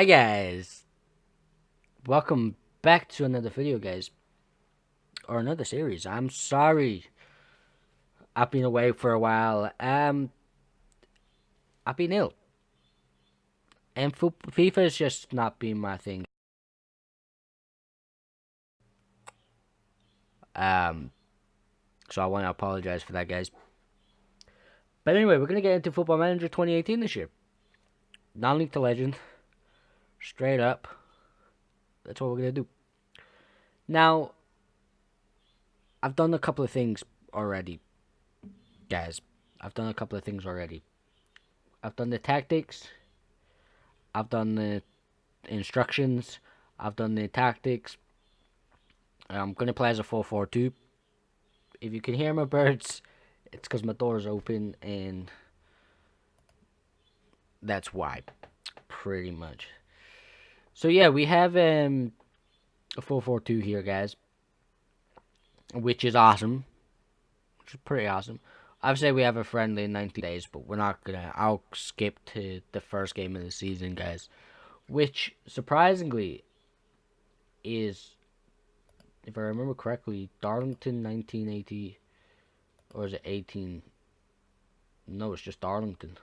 Hi guys, welcome back to another video, guys, or another series. I'm sorry I've been away for a while. I've been ill, and FIFA's just not been my thing. Um, so I want to apologize for that, guys. But anyway, we're gonna get into Football Manager 2018 this year. Non-league to legend, straight up. That's what we're gonna do. Now, I've done a couple of things already, guys. I've done a couple of things already. I've done the tactics. I've done the instructions. I've done the tactics. I'm gonna play as a 4-4-2. If you can hear my birds, it's because my door is open, and that's why, pretty much. So yeah, we have a 4-4-2 here, guys, which is awesome, which is pretty awesome. Obviously, we have a friendly in 90 days, but we're not gonna. I'll skip to the first game of the season, guys, which surprisingly is, if I remember correctly, Darlington 1980, or is it 18? No, it's just Darlington.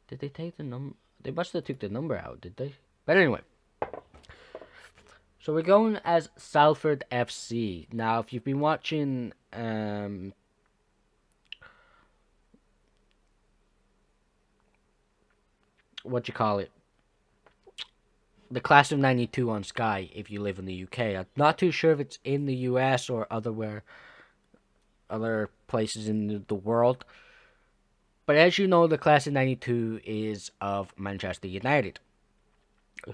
Did they take the number? They must have took the number out, did they? But anyway. So we're going as Salford FC. Now, if you've been watching, what you call it? The Class of 92 on Sky, if you live in the UK. I'm not too sure if it's in the US or other places in the world. But as you know, the Class of 92 is of Manchester United.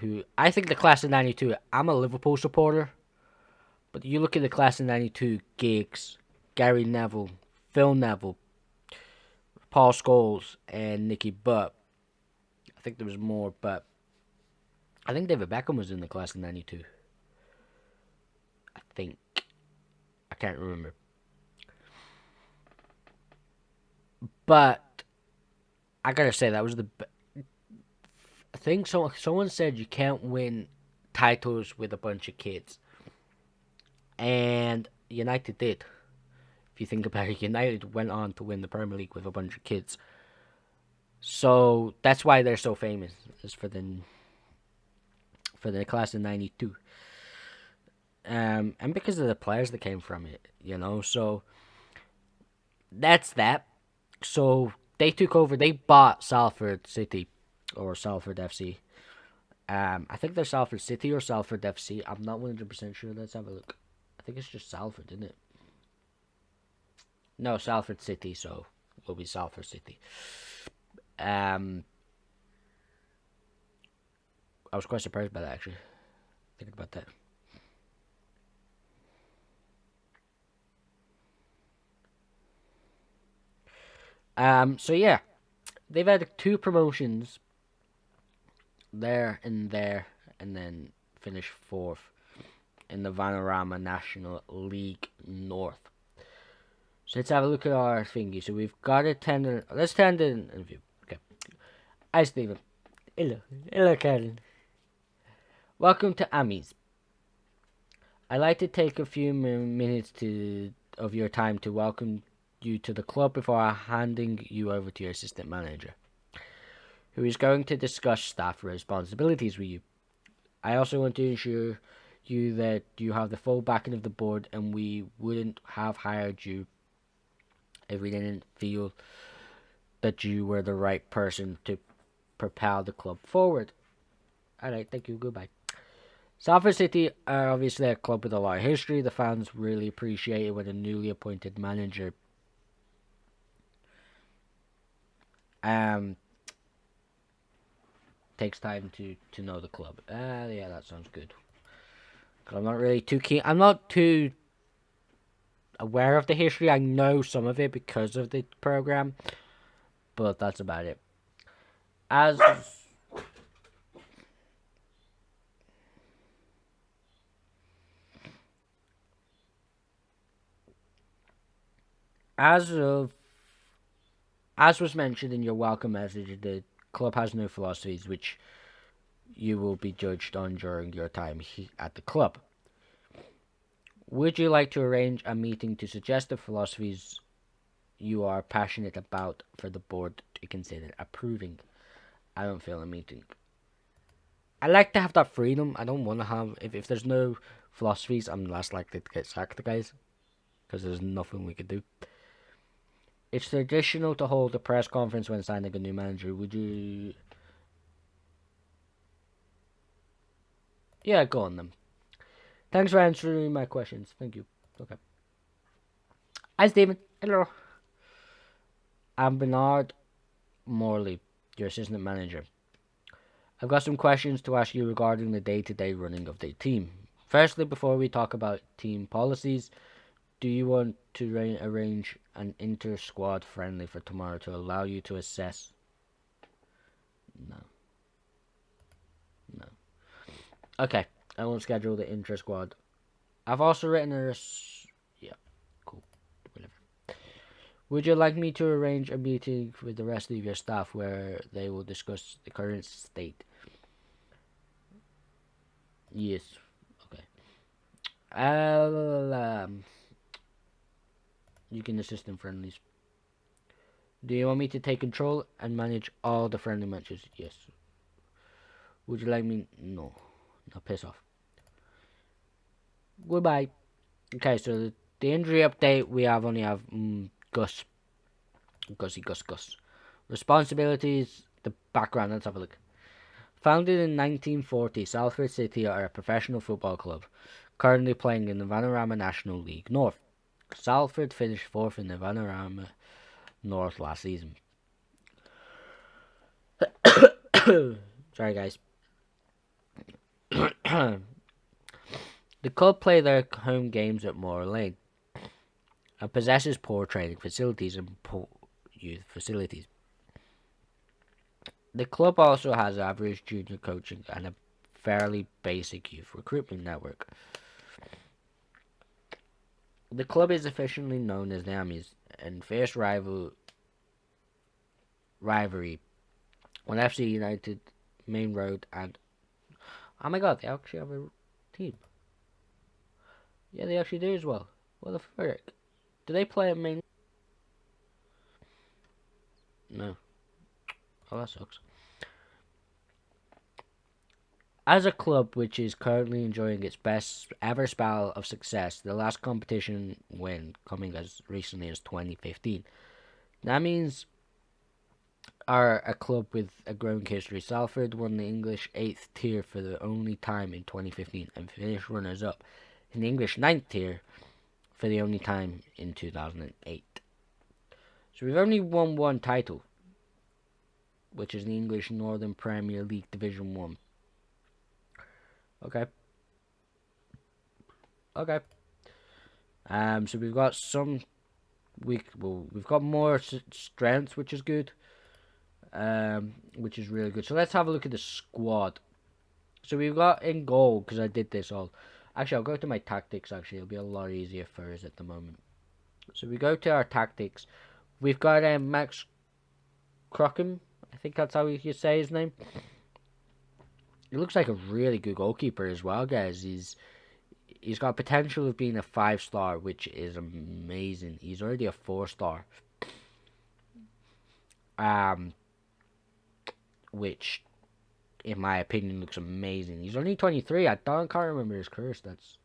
Who I think the Class of 92, I'm a Liverpool supporter. But you look at the Class of 92, Giggs, Gary Neville, Phil Neville, Paul Scholes, and Nicky Butt. I think there was more, but I think David Beckham was in the Class of 92. I think. I can't remember. But I gotta say, that was the. I think someone said you can't win titles with a bunch of kids. And United did. If you think about it, United went on to win the Premier League with a bunch of kids. So that's why they're so famous, is for the Class of 92. And because of the players that came from it, so that's that. So they took over, they bought Salford City, or Salford FC. I think they're Salford City or Salford FC. I'm not 100% sure. Let's have a look. I think it's just Salford, isn't it? No, Salford City, so it will be Salford City. I was quite surprised by that, actually. Thinking about that. So yeah, they've had 2 promotions there, and then finished 4th in the Vanarama National League North. So let's have a look at our thingy. So we've got a tender. Let's tender an interview. Okay. Hi, Stephen. Hello, Karen. Welcome to Amis. I'd like to take a few minutes of your time to welcome you to the club before handing you over to your assistant manager, who is going to discuss staff responsibilities with you. I also want to ensure you that you have the full backing of the board, and we wouldn't have hired you if we didn't feel that you were the right person to propel the club forward. Alright, thank you, goodbye. Salford City are obviously a club with a lot of history. The fans really appreciate it when a newly appointed manager takes time to know the club. Yeah, that sounds good. I'm not really too keen. I'm not too aware of the history. I know some of it because of the program, but that's about it. As as of as was mentioned in your welcome message, the club has no philosophies, which you will be judged on during your time at the club. Would you like to arrange a meeting to suggest the philosophies you are passionate about for the board to consider approving? I don't feel a meeting. I like to have that freedom. I don't want to have if there's no philosophies, I'm less likely to get sacked, guys, because there's nothing we could do. It's traditional to hold a press conference when signing a new manager. Would you? Yeah, go on then. Thanks for answering my questions. Thank you. Okay. Hi, Stephen. Hello. I'm Bernard Morley, your assistant manager. I've got some questions to ask you regarding the day-to-day running of the team. Firstly, before we talk about team policies, do you want to arrange an inter-squad friendly for tomorrow to allow you to assess? No. No. Okay, I won't schedule the inter-squad. I've also written a... Yeah, cool. Whatever. Would you like me to arrange a meeting with the rest of your staff where they will discuss the current state? Yes. Okay. You can assist in friendlies. Do you want me to take control and manage all the friendly matches? Yes. Would you like me? No. Now piss off. Goodbye. Okay, so the injury update we only have Gus. Gus. Responsibilities, the background, let's have a look. Founded in 1940, Salford City are a professional football club, currently playing in the Vanarama National League North. Salford finished fourth in the Vanarama North last season. Sorry, guys. The club play their home games at Moor Lane and possesses poor training facilities and poor youth facilities. The club also has average junior coaching and a fairly basic youth recruitment network. The club is officially known as the Ammies and fierce rivalry on FC United Main Road and oh my god, they actually have a team. Yeah, they actually do as well. What the frick? Do they play at Main? No. Oh, that sucks. As a club which is currently enjoying its best ever spell of success, the last competition win coming as recently as 2015. That means are a club with a growing history. Salford won the English 8th tier for the only time in 2015 and finished runners-up in the English 9th tier for the only time in 2008. So we've only won one title, which is the English Northern Premier League Division 1. Okay. So we've got some we've got more strength, which is good. Which is really good. So let's have a look at the squad. So we've got in goal, because I did this all. Actually, I'll go to my tactics. Actually, it'll be a lot easier for us at the moment. So we go to our tactics. We've got Max Crockham. I think that's how you say his name. He looks like a really good goalkeeper as well, guys. He's got potential of being a 5-star, which is amazing. He's already a 4-star. Which, in my opinion, looks amazing. He's only 23. I can't remember his career stats.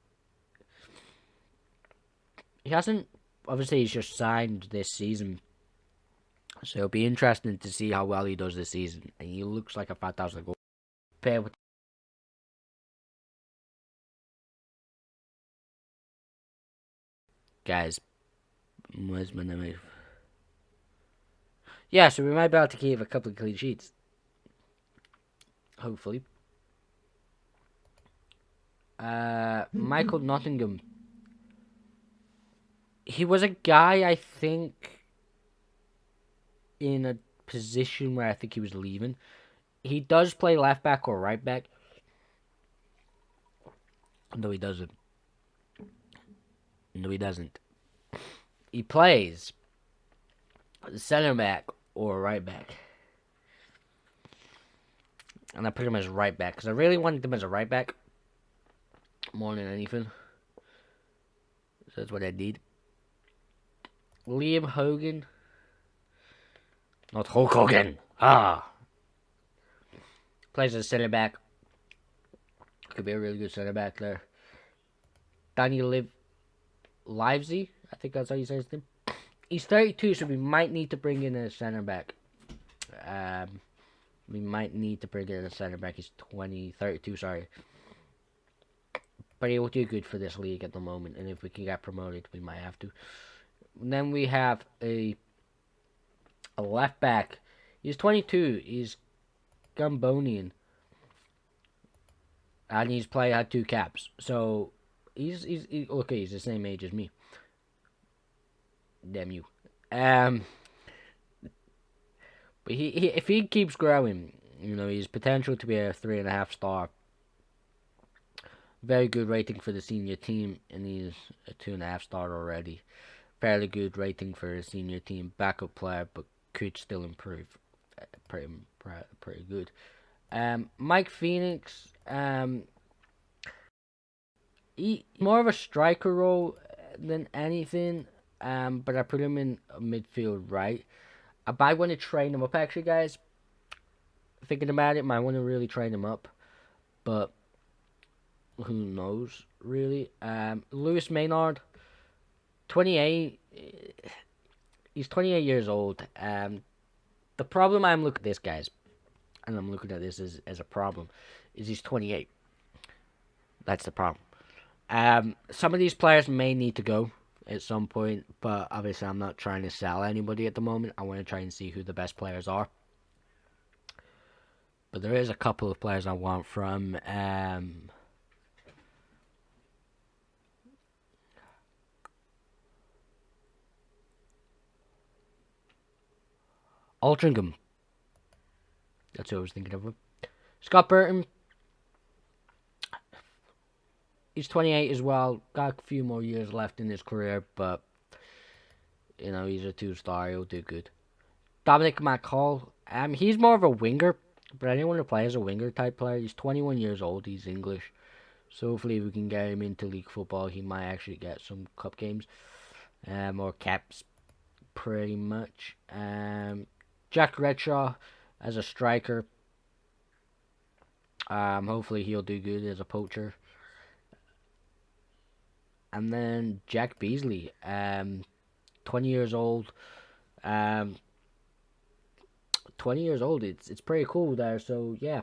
He hasn't. Obviously, he's just signed this season, so it'll be interesting to see how well he does this season. And he looks like a fantastic goal. Pair with guys. Where's my name? Yeah, so we might be able to keep a couple of clean sheets. Hopefully. Michael Nottingham. He was a guy, I think, in a position where I think he was leaving. He does play left back or right back. No, he doesn't. No, he doesn't. He plays center back or right back. and I put him as right back because I really wanted him as a right back more than anything. So that's what I did. Liam Hogan, not Hulk Hogan. Plays as centre back. Could be a really good centre back there. Danny Livesey, I think that's how you say his name. He's 32, so we might need to bring in a centre back. We might need to bring in a centre back. He's 32, sorry. But he will do good for this league at the moment, and if we can get promoted, we might have to. And then we have a left back. He's 22. He's Gambonian. And he's had 2 caps. So, he's okay, he's the same age as me. Damn you. But he if he keeps growing, he's potential to be a 3.5 star. Very good rating for the senior team, and he's a 2.5 star already. Fairly good rating for a senior team. Backup player, but could still improve. Pretty good. Mike Phoenix, he more of a striker role than anything. But I put him in midfield right. I might want to train him up actually, guys. Thinking about it, might want to really train him up, but who knows really. Lewis Maynard, 28. He's 28 years old. The problem I'm looking at this, guys, and I'm looking at this as a problem, is he's 28. That's the problem. Some of these players may need to go at some point, but obviously I'm not trying to sell anybody at the moment. I want to try and see who the best players are. But there is a couple of players I want from Altrincham. That's who I was thinking of. Scott Burton. He's 28 as well. Got a few more years left in his career, but he's a 2-star. He'll do good. Dominic McCall. He's more of a winger, but I didn't want to play as a winger type player. He's 21 years old. He's English, so hopefully we can get him into league football. He might actually get some cup games, or caps, pretty much. Jack Redshaw as a striker. Hopefully he'll do good as a poacher. And then Jack Beasley, 20 years old. 20 years old. It's pretty cool there. So yeah.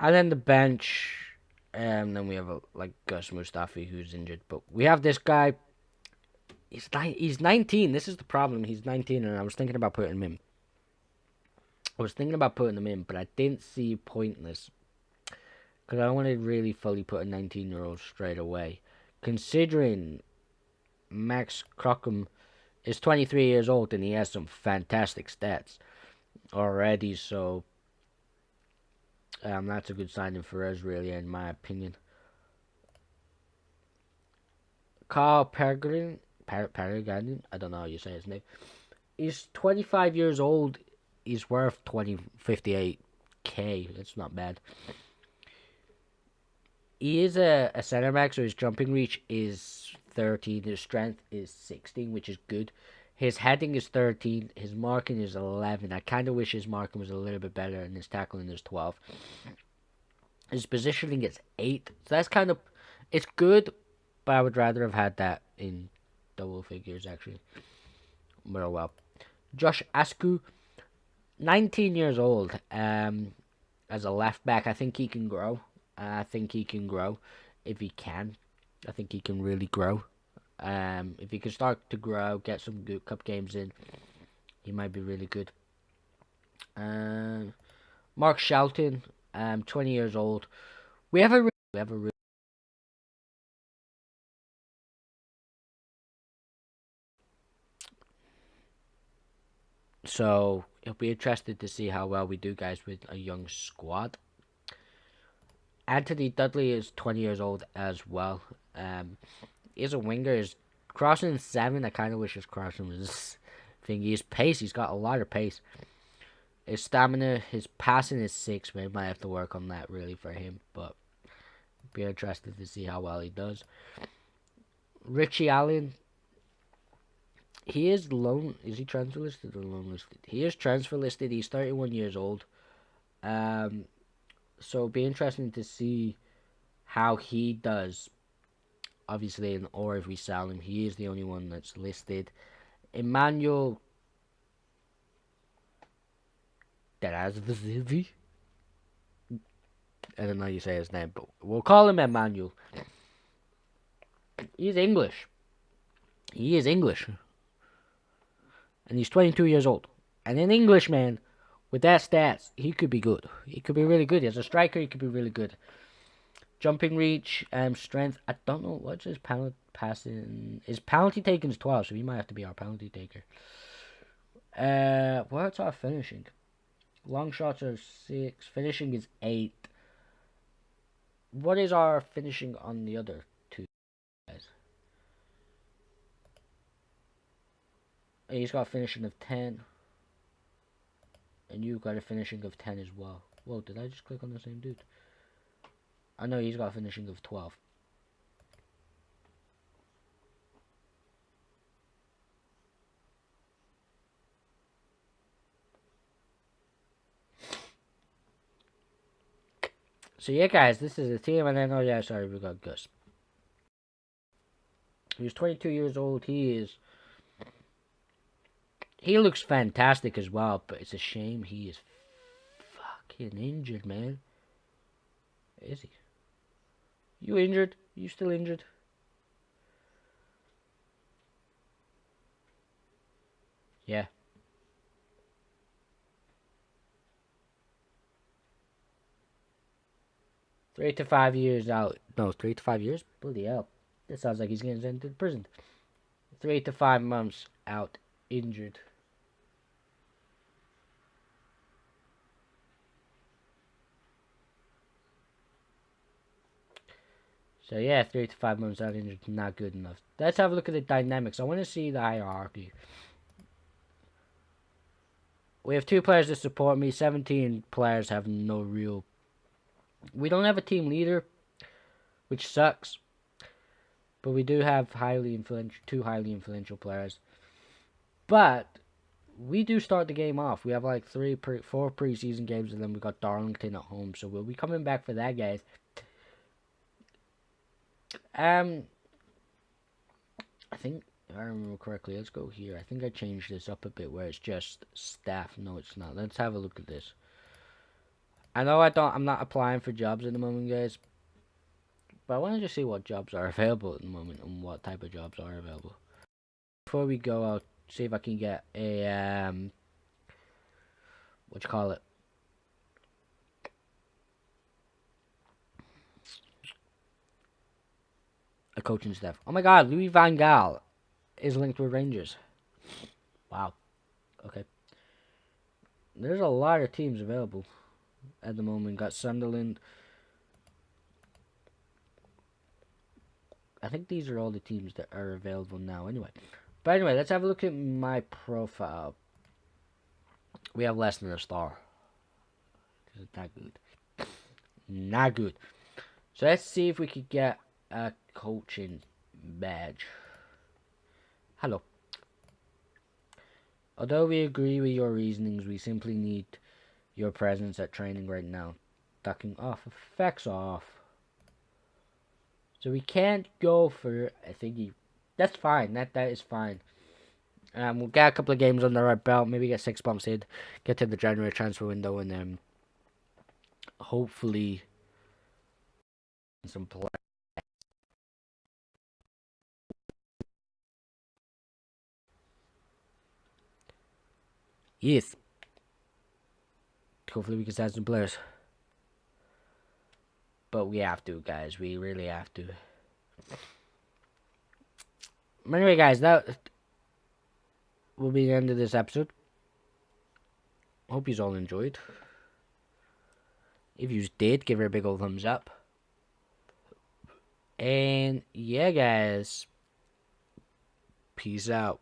And then the bench. Then we have like Gus Mustafi, who's injured, but we have this guy. He's 19. This is the problem. He's 19, and I was thinking about putting him in. But I didn't see pointless. Because I wanted to really fully put a 19-year-old straight away. Considering Max Crockham is 23 years old and he has some fantastic stats already. So that's a good signing for us, really, in my opinion. Carl Peregrine, I don't know how you say his name. He's 25 years old. He's worth 58k. That's not bad. He is a centre back, so his jumping reach is 13. His strength is 16, which is good. His heading is 13. His marking is 11. I kind of wish his marking was a little bit better, and his tackling is 12. His positioning is 8. So that's kind of... It's good, but I would rather have had that in double figures, actually. But oh well. Josh Askew, 19 years old. As a left back, I think he can grow. If he can. I think he can really grow. If he can start to grow, get some good cup games in, he might be really good. Mark Shelton, 20 years old. We have a so it'll be interested to see how well we do, guys, with a young squad. Anthony Dudley is 20 years old as well. He's a winger. His crossing 7. I kind of wish his crossing was thingy. His pace, he's got a lot of pace. His stamina, his passing is 6. We might have to work on that really for him, but be interested to see how well he does. Richie Allen, he is loan. Is he transfer listed or loan listed? He is transfer listed. He's 31 years old. So it'll be interesting to see how he does. Obviously, or if we sell him, he is the only one that's listed. Emmanuel Derazvizi. I don't know how you say his name, but we'll call him Emmanuel. He's English. He is English. And he's 22 years old. And an Englishman with that stats, he could be good. He could be really good. As a striker, he could be really good. Jumping reach, strength. I don't know. What's his passing? His penalty taking is 12, so he might have to be our penalty taker. What's our finishing? Long shots are 6. Finishing is 8. What is our finishing on the other two guys? He's got a finishing of 10. And you've got a finishing of 10 as well. Whoa, did I just click on the same dude? I know he's got a finishing of 12. So yeah, guys, this is a team, and then, oh yeah, sorry, we got Gus. He's 22 years old. He looks fantastic as well, but it's a shame he is fucking injured, man. Is he? You injured? You still injured? Yeah. Three to 5 years out. No, 3 to 5 years? Bloody hell. That sounds like he's getting sent to prison. 3 to 5 months out, injured. So yeah, 3 to 5 months out injured, not good enough. Let's have a look at the dynamics. I want to see the hierarchy. We have 2 players that support me. 17 players have no real... We don't have a team leader, which sucks. But we do have 2 highly influential players. But we do start the game off. We have like 4 preseason games, and then we got Darlington at home. So we'll be coming back for that, guys. I think, if I remember correctly, let's go here. I think I changed this up a bit where it's just staff. No, it's not. Let's have a look at this. I know I'm not applying for jobs at the moment, guys. But I want to just see what jobs are available at the moment and what type of jobs are available. Before we go, I'll see if I can get a, what you call it? A coaching staff. Oh my god, Louis Van Gaal is linked with Rangers. Wow. Okay. There's a lot of teams available at the moment. Got Sunderland. I think these are all the teams that are available now anyway. But anyway, let's have a look at my profile. We have less than a star. It's not good. Not good. So let's see if we could get a coaching badge. Hello. Although we agree with your reasonings, we simply need your presence at training right now. Ducking off. Effects off. So we can't go for a thingy. That's fine. That is fine. We'll get a couple of games under our belt. Maybe get 6 bumps in. Get to the January transfer window, and then hopefully some play. Yes. Hopefully we can sign some players. But we have to, guys. We really have to. Anyway, guys, that will be the end of this episode. Hope you all enjoyed. If you did, give her a big old thumbs up. And yeah, guys. Peace out.